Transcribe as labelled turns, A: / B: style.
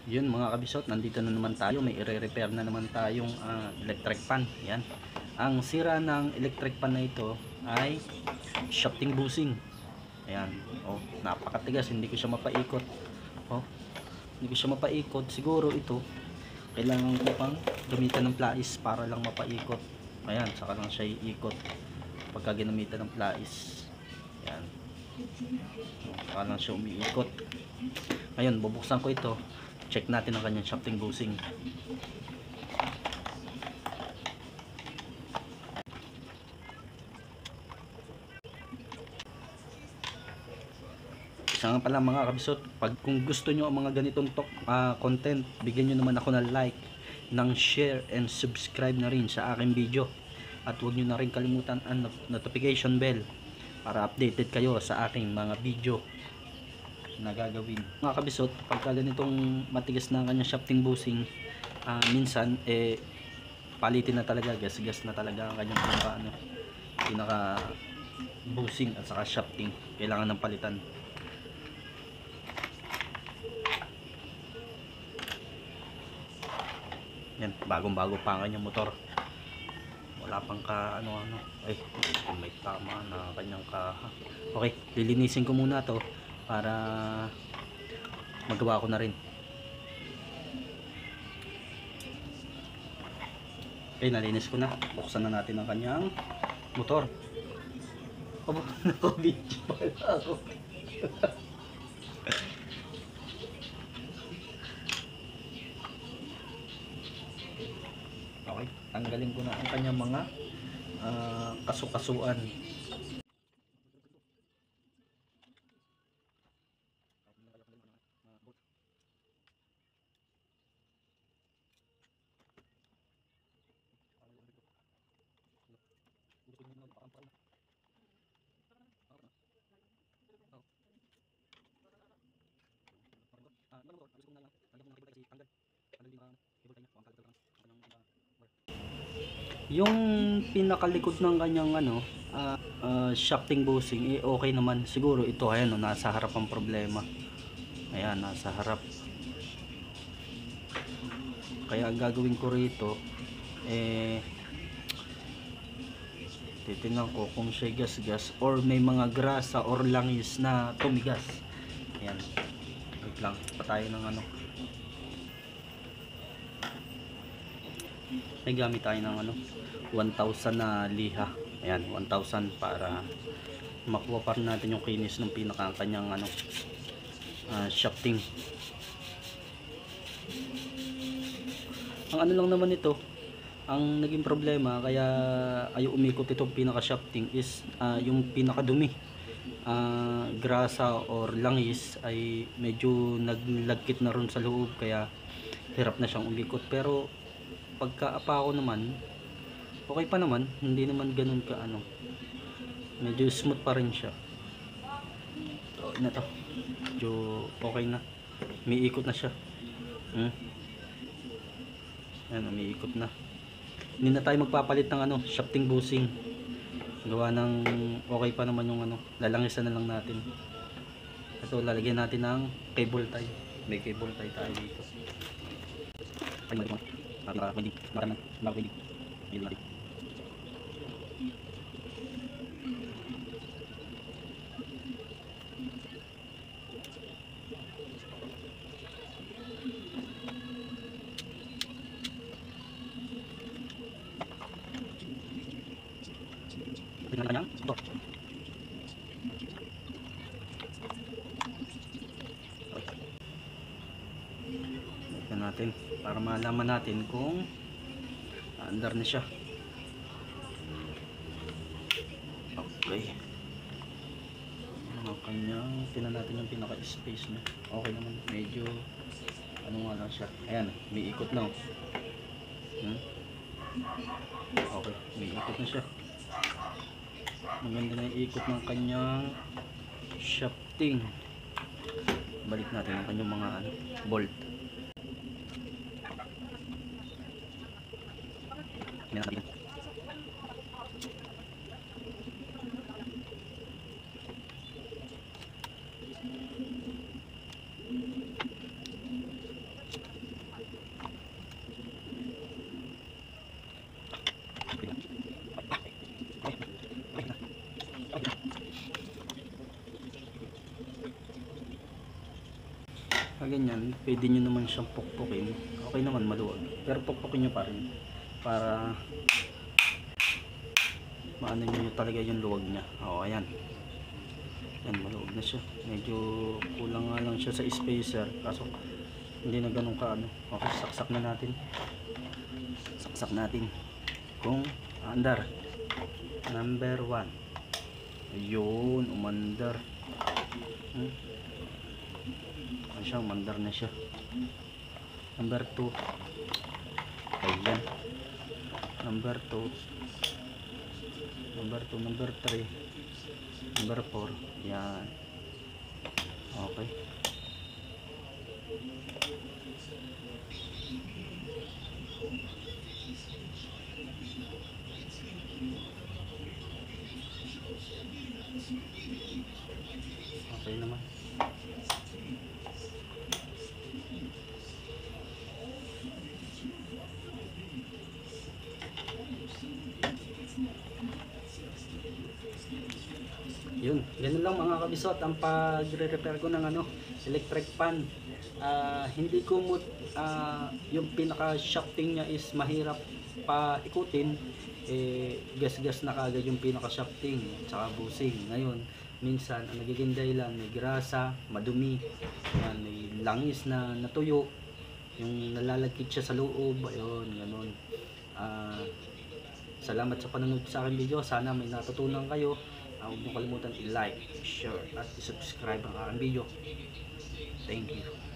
A: Yun mga kabisot, nandito na naman tayo. May i-repair na naman tayong electric fan. Yan. Ang sira ng electric fan na ito ay shafting bushing. Ayan. Oh, napakatigas, hindi ko siya mapaikot. Oh, hindi ko siya mapaikot. Siguro ito kailangan ko pang gamitan ng plais para lang mapaikot. Ayan, saka lang siya iikot pagka ginamitan ng plais. Ayan. Saka lang siya umiikot. Ngayon, bubuksan ko ito. Check natin ang kanyang shafting bushing. Isa nga pala mga kabisot, kung gusto nyo ang mga ganitong content, bigyan nyo naman ako ng like, ng share and subscribe na rin sa aking video. At huwag nyo na rin kalimutan ang notification bell para updated kayo sa aking mga video na gagawin. Mga kabisot, pagka ganitong matigas na ang kanyang shafting bushing, minsan palitin na talaga, gas na talaga ang kanyang pinaka bushing at saka shafting. Kailangan ng palitan. Yan, bagong-bago pa ang kanyang motor. Wala pang ay, may tama na kanyang okay, lilinisin ko muna to para magawa ko na rin. Okay, nalinis ko na. Buksan na natin ang kanyang motor. Aba, naka-video pala ako. Okay, tanggalin ko na ang kanyang mga kasukasuan. Yung pinakalikod ng kanyang shafting bushing okay naman. Siguro ito, ayan, nasa harap ang problema. Ayan, nasa harap. Kaya ang gagawin ko rito titingnan ko kung siya gas or may mga grasa or langis na tumigas. Ayan, wait lang pa tayo ng may gamit tayo ng 1,000 na liha. Ayan, 1,000 para makuha pa rin natin yung kinis ng kanyang shafting. Ang lang naman ito, ang naging problema kaya ayaw umikot itong pinaka shafting is yung pinakadumi, grasa or langis ay medyo naglagkit na ron sa loob, kaya hirap na siyang umikot. Pero pagka-apa ko naman, okay pa naman, hindi naman ganun ka medyo smooth pa rin siya. So, na to, medyo okay na, may ikot na siya. Ayan, may ikot na. Hindi na tayo magpapalit ng shafting bushing, gawa ng okay pa naman yung lalangisan na lang natin. Ito, lalagyan natin ng cable tie. May cable tie tayo dito. Ay, mali. Makakilig. Ayun natin. Tingnan kanyang ito. Ito natin para malaman natin kung andar na siya. Okay. Ang kanyang, tinan natin yung pinaka space niya. Okay naman, medyo nga lang siya. Ayan, may ikot na. Okay, may ikot na siya. Maganda na yung ikot ng kanyang shafting. Balik natin ang kanyang mga bolt. ganyan, pwede nyo naman siyang pukpukin. Okay naman, maluwag. Pero pukpukin nyo pa rin para maano nyo talaga yung luwag niya. O, ayan. Yan, maluwag na siya. Medyo kulang nga lang siya sa spacer. Kaso, hindi na ganun ka ano. Okay, saksak na natin. Saksak natin. Kung andar. Number 1. Ayun, umandar. Ano siya, umandar na siya. Number 2. Ayan. Number 2. Number 2, number 3. Number 4. Yan. Okay. Okay naman. Yun, ganun lang mga kabisot ang pagre-repair ko ng ano, electric fan. Hindi ko yung pinaka shafting niya is mahirap pa ikutin, gas-gas na kagad yung pinaka shafting tsaka busing. Ngayon minsan ang nagiging dahilan, may grasa, madumi, yan, may langis na natuyo, yung nalalagkit siya sa loob, ayun, ganun. Salamat sa panonood sa aking video, sana may natutunan kayo. Huwag niyo kalimutan i-like, share at i-subscribe ang aking video. Thank you.